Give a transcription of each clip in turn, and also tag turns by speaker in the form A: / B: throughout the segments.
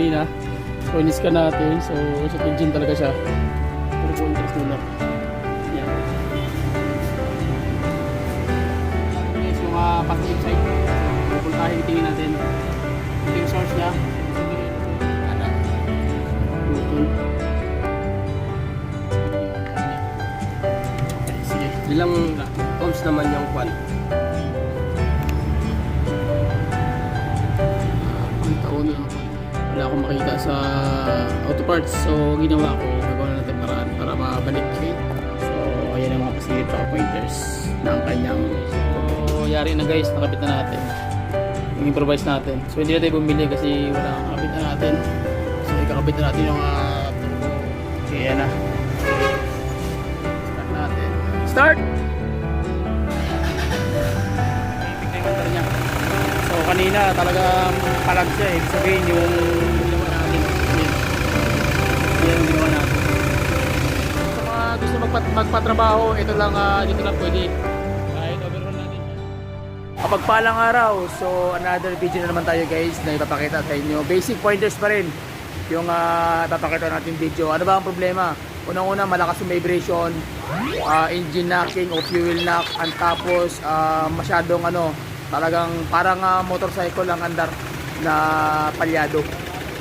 A: kanina. So in-scan natin. So sa engine talaga siya. Turbo intercooler. Yan. Guys, yung positive side. Pupuntahin, tingin natin. Ito yung source niya. Ano? Bluetooth. Okay, sige.
B: Ilang ohms naman yung kwan?
A: Ang taon na wala akong makita sa auto parts. So ginawa ko, gagawa na natin paraan para mabalik. Okay? So ayan ang mga pasilip at pointers ng kanyang. So yari na guys, nakabit na natin. Yung improvise natin. So hindi natin bumili kasi wala kang kakabit na natin. So ikakabit na natin yung turbo. Okay, yan na. Start natin. Start! Tignan yung motor niya. So kanina talagang palag siya. Ibig sabihin yung ginawa natin. Yan yung ginawa natin. Sa mga gusto magpatrabaho, ito lang, dito lang pwede. Kahit overhaul natin. Kapagpalang araw, so another video na naman tayo guys na ipapakita sa inyo. Basic pointers pa rin yung ipapakita natin video. Ano ba ang problema? Unang-una, malakas yung vibration, engine knocking o fuel knock, and tapos masyadong talagang parang motorcycle ang andar na palyado.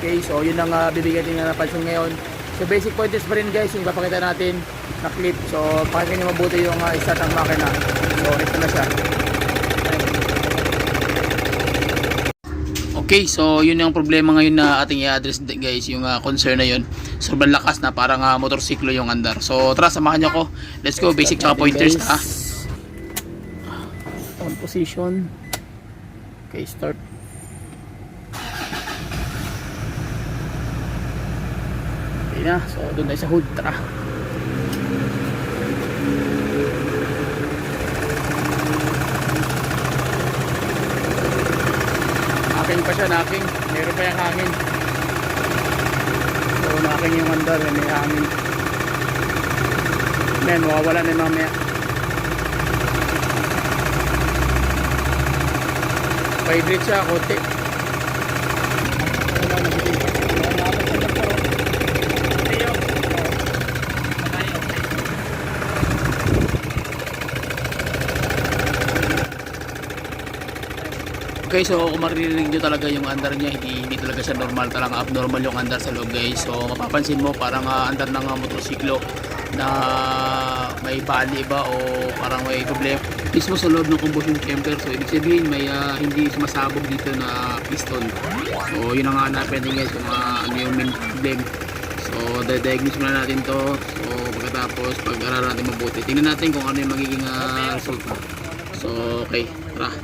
A: Okay, so yun ang bibigyan din na napansin ngayon. So basic pointers pa rin guys yung ipapakita natin na clip. So pakinggan nyo mabuti yung start ng makina. So ito na siya. Okay, so yun yung problema ngayon na ating i-address guys, yung concern na yun. Sobrang lakas na parang motorsiklo yung andar. So tara, samahan nyo ko. Let's go, basic tsaka pointers na. On position. Okay, start. Okay na, so doon tayo sa hood. Tara. Naking pa siya, naking. Meron pa yung hangin. So naking yung andar, may hangin. Men, mawawala na yung mamaya. Vibrate siya, kote. Okay, so kung maririnig nyo talaga yung andar niya, hindi talaga siya normal, talagang abnormal yung andar sa loob guys. So mapapansin mo parang andar ng motorsiklo na may bali ba o parang may problema mismo sa loob ng combustion chamber. So ibig sabihin may hindi sumasabog dito na piston. So yun ang hanapin natin guys kung ano yung main problem. So diagnose muna natin to. So pagkatapos pag-aralan natin mabuti, tingnan natin kung ano yung magiging result. So okay, tara.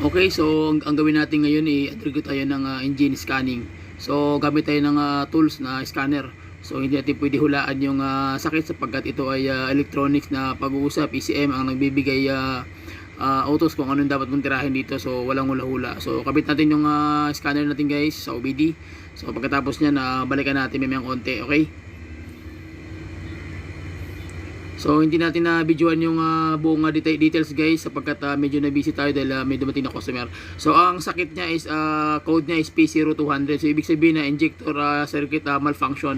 A: Okay, so ang gawin natin ngayon i-trigger tayo ng engine scanning. So gamit tayo ng tools na scanner. So hindi natin pwede hulaan yung sakit sapagkat ito ay electronics na pag-uusap. ECM ang nagbibigay autos kung anong dapat mong tirahin dito. So walang hula-hula. So kabit natin yung scanner natin guys sa OBD. So pagkatapos niyan balikan natin may konti, okay? So hindi natin na videoan yung buong details guys sapagkat medyo na busy tayo dahil may dumating na customer. So ang sakit niya is code niya is P0200. So ibig sabihin na injector circuit malfunction.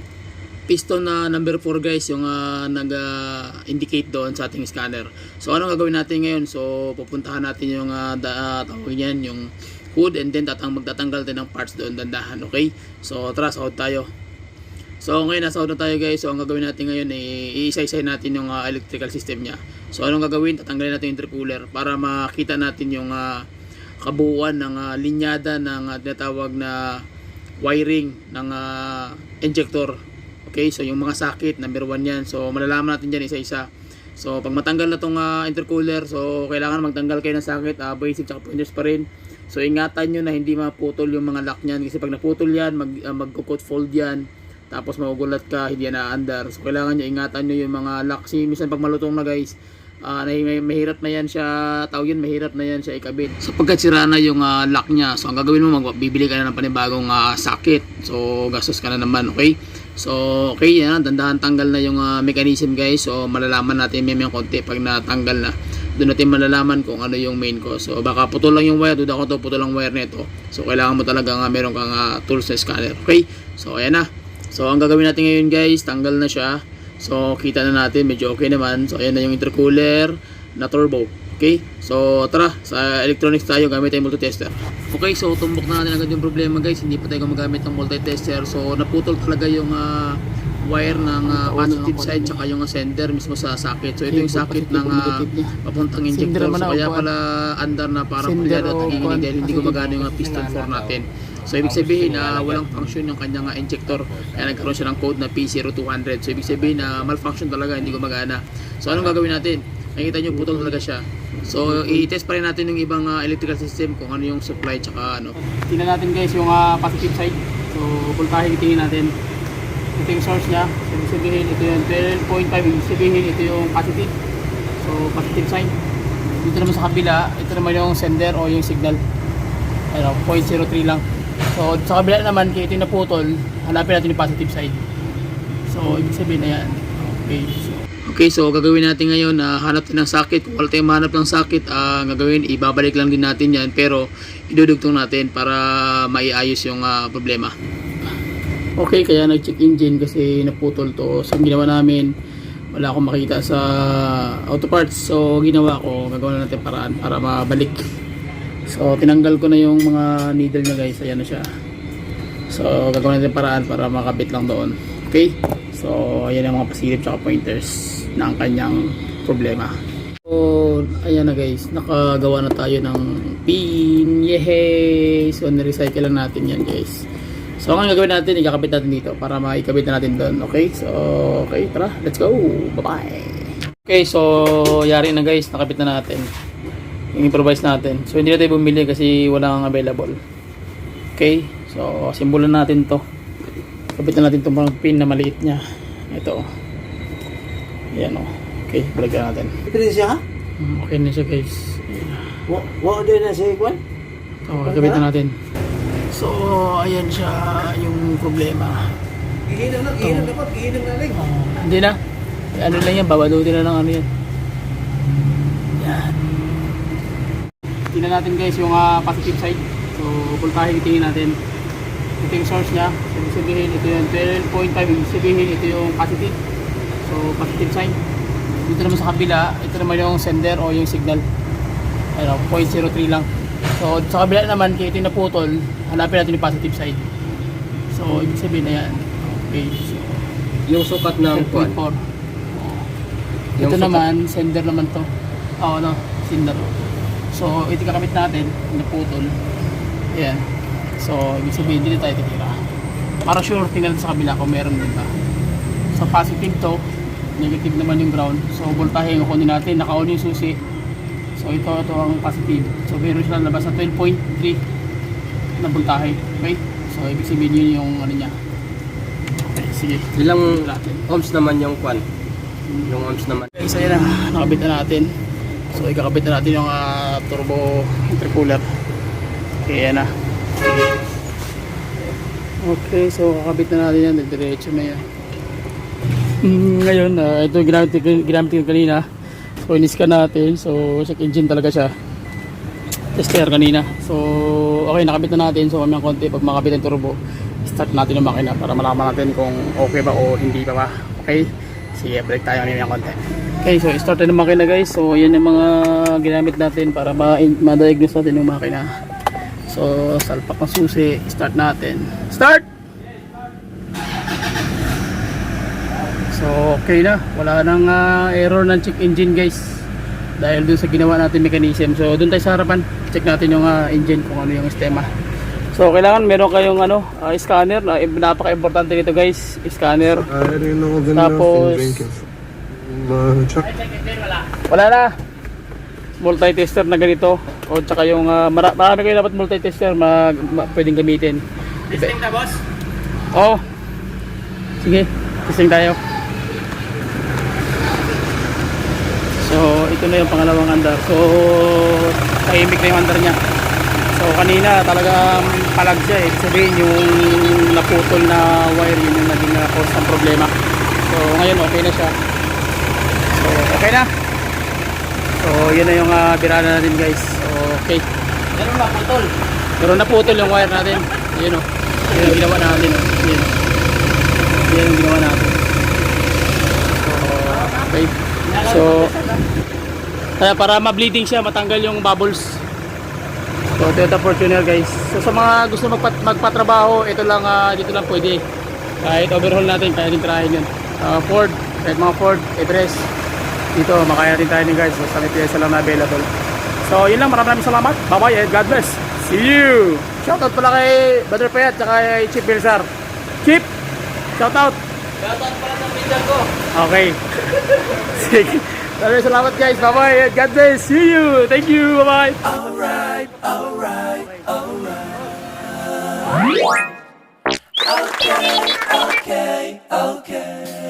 A: Piston na number 4 guys yung nag-indicate doon sa ating scanner. So anong gagawin natin ngayon? So pupuntahan natin yung tawag niyan, yung hood, and then magtatanggal tayo ng parts doon dandahan, okay? So tara, sahod tayo. So ngayon nasa na tayo guys. So ang gagawin natin ngayon i-isa-isay natin yung electrical system niya. So anong gagawin? Tatanggalin natin yung intercooler para makita natin yung kabuuan ng linyada ng tinatawag na wiring ng injector. Okay, so yung mga sakit, number 1 yan. So malalaman natin dyan isa-isa. So pag matanggal na tong intercooler, so kailangan magtanggal kayo ng sakit, basic tsaka pointers pa rin. So ingatan nyo na hindi maputol yung mga lock nyan, kasi pag naputol yan, mag-coat fold yan. Tapos magugulat ka, hindi yan naandar. So kailangan nyo ingatan nyo yung mga lock. Kasi minsan pag malutong na guys, mahirap na yan siya, mahirap na yan siya ikabit. Sapagkat sira na yung lock niya. So ang gagawin mo, bibili ka na ng panibagong socket. So gastos ka na naman, okay? So okay, yan, dandahan tanggal na yung mechanism guys. So malalaman natin may konti pag natanggal na. doon natin malalaman kung ano yung main cause. So baka putol lang yung wire, duda ko to putol lang wire nito. So kailangan mo talaga meron kang tools na scanner. Okay? So ayan na. So ang gagawin natin ngayon guys, tanggal na siya. So kita na natin, medyo okay naman. So ayan na yung intercooler na turbo. Okay? So tara, sa electronics tayo, gamit tayong multitester. Okay, so tumbok na natin agad yung problema guys. Hindi pa tayo gumagamit ng multitester. So naputol talaga yung wire ng positive side tsaka yung sender mismo sa socket. So ito yung socket ng papuntang injector. So kaya pala andar na parang palyado at nanginginig dahil hindi gumagana yung piston 4 natin. So ibig sabihin walang function yung kanyang injector. Kaya nagkaroon siya ng code na P0200. So ibig sabihin malfunction talaga, hindi gumagana. So anong gagawin natin? Nakikita nyo putol talaga siya. So i-test pa rin natin yung ibang electrical system kung ano yung supply tsaka ano. Tingnan natin guys yung positive side. So voltahe tingnan natin. Ito yung source niya. So ibig sabihin ito yung 12.5. Ibig sabihin ito yung positive. So positive sign. Dito naman sa kabila, ito naman yung sender o yung signal. Ano, 0.03 lang. So sa kabila naman, kaya ito yung naputol, hanapin natin yung positive side. So ibig sabihin na yan. Okay, so gagawin natin ngayon, hanap tayo ng socket. Kung wala tayong mahanap ng socket, gagawin, ibabalik lang din natin yan. Pero idudugtong natin para maiayos yung problema. Okay, kaya nag-check engine kasi naputol to. So ang ginawa namin, wala akong makita sa auto parts. So ginawa ko, gagawa na natin paraan para mabalik. So tinanggal ko na yung mga needle niya guys. Ayan na siya. So gagawa natin paraan para makabit lang doon. Okay, so ayan ang mga pasilip tsaka pointers ng kanyang problema. So ayan na guys, nakagawa na tayo ng pin. Yehey! So nirecycle lang natin yan guys. So ang gagawin natin, ikakabit natin dito para maikabit na natin doon. Okay, so okay, tara, let's go. Bye bye. Okay, so yari na guys, nakabit na natin yung improvise natin. So hindi na tayo bumili kasi walang available. Okay, so simbolan natin to. Kabit na natin itong pin na maliit nya. Ito. Ayan o. Okay, balikan natin.
C: Pwede siya ha?
A: Okay na siya guys.
C: Wa din na siya ikwan?
A: So, kabit na natin. So, ayan siya yung problema.
C: Ihinang lang, ihinang dapat, ihinang na lang.
A: Hindi na. Ano lang yan, babalutin na lang ano yan. Yan. Tingnan natin guys yung positive side. So, voltahe tingin natin. Ito yung source niya. So, ibig sabihin ito yung 12.5. Ibig sabihin ito yung positive. So, positive sign. Dito naman sa kabila, ito naman yung sender o yung signal. Ano, 0.03 lang. So, sa kabila naman, kaya ito yung naputol, hanapin natin yung positive side. So, ibig sabihin na yan. Okay. So,
B: Yung sukat ng kwan.
A: 10.4. Ito naman, sender naman to. Oo, ano, sender. So, ito kakamit natin, naputol. Ayan. So, ibig sabihin, dito tayo titira. Para sure, tingnan sa kabila kung meron din ba. So, positive to. Negative naman yung ground. So, voltahe yung kunin natin. Naka-on yung susi. So, ito ang positive. So, meron siya labas sa 12.3 na voltahe. Okay? So, ibig sabihin yun yung ano niya. Okay, sige.
B: Ilang ohms naman yung kwan? Yung ohms naman.
A: Okay, so yan na. Nakabit na natin. So, ikakabit na natin yung turbo intercooler. Okay, yan na. Okay, so kakabit na natin yan. Diretso na yan. Ngayon, ito yung ginamit ko kanina. So, in-scan natin. So, check engine talaga siya. Tester kanina. So, okay, nakabit na natin. So, may konti. Pag makabit ang turbo, start natin yung makina para malaman natin kung okay ba o hindi pa ba. Okay? Sige, break tayo ngayon yung konti. Okay, so start na yung makina guys. So, yan yung mga ginamit natin para ma-diagnose natin yung makina. So, salpak ng susi. Start natin. Start! So, okay na. Wala nang error ng check engine guys. Dahil dun sa ginawa natin mechanism. So, dun tayo sa harapan. Check natin yung engine kung ano yung sistema. So, kailangan meron kayong scanner. Napaka-importante nito guys. Scanner. Tapos, wala na. Multi-tester na ganito. O tsaka yung marami kayo dapat multi-tester pwedeng gamitin. Testing na boss? Oo. Sige, testing tayo. So, ito na yung pangalawang andar. So, tahimik na yung andar niya. So, kanina talagang palag siya eh. Sabihin yung naputol na wire yun yung naging cause ng problema. So, ngayon okay na siya. So, okay na. So yun na yung birana natin guys. So, okay.
B: Meron na putol.
A: Pero naputol yung wire natin. Yun o. Yun ang ginawa natin. Yun o. Yun ang ginawa natin. So, okay. So, kaya para ma-bleeding siya, matanggal yung bubbles. So, Toyota Fortuner guys. So, sa mga gusto magpatrabaho, ito lang, dito lang pwede. Kahit overhaul natin, kaya din tirahin yun. Ford, kahit mga Ford, Everest. Dito, makaya din tayo guys. So, sa may pyesa lang na available. So, yun lang. Maraming salamat. Bye-bye and God bless. See you! Shoutout pala kay Brother Payat at kay Chief Bilsar. Chief! Shoutout!
B: Shoutout pala sa pinsan ko.
A: Okay. Sige. Maraming salamat guys. Bye-bye and God bless. See you! Thank you! Bye-bye!
D: Okay.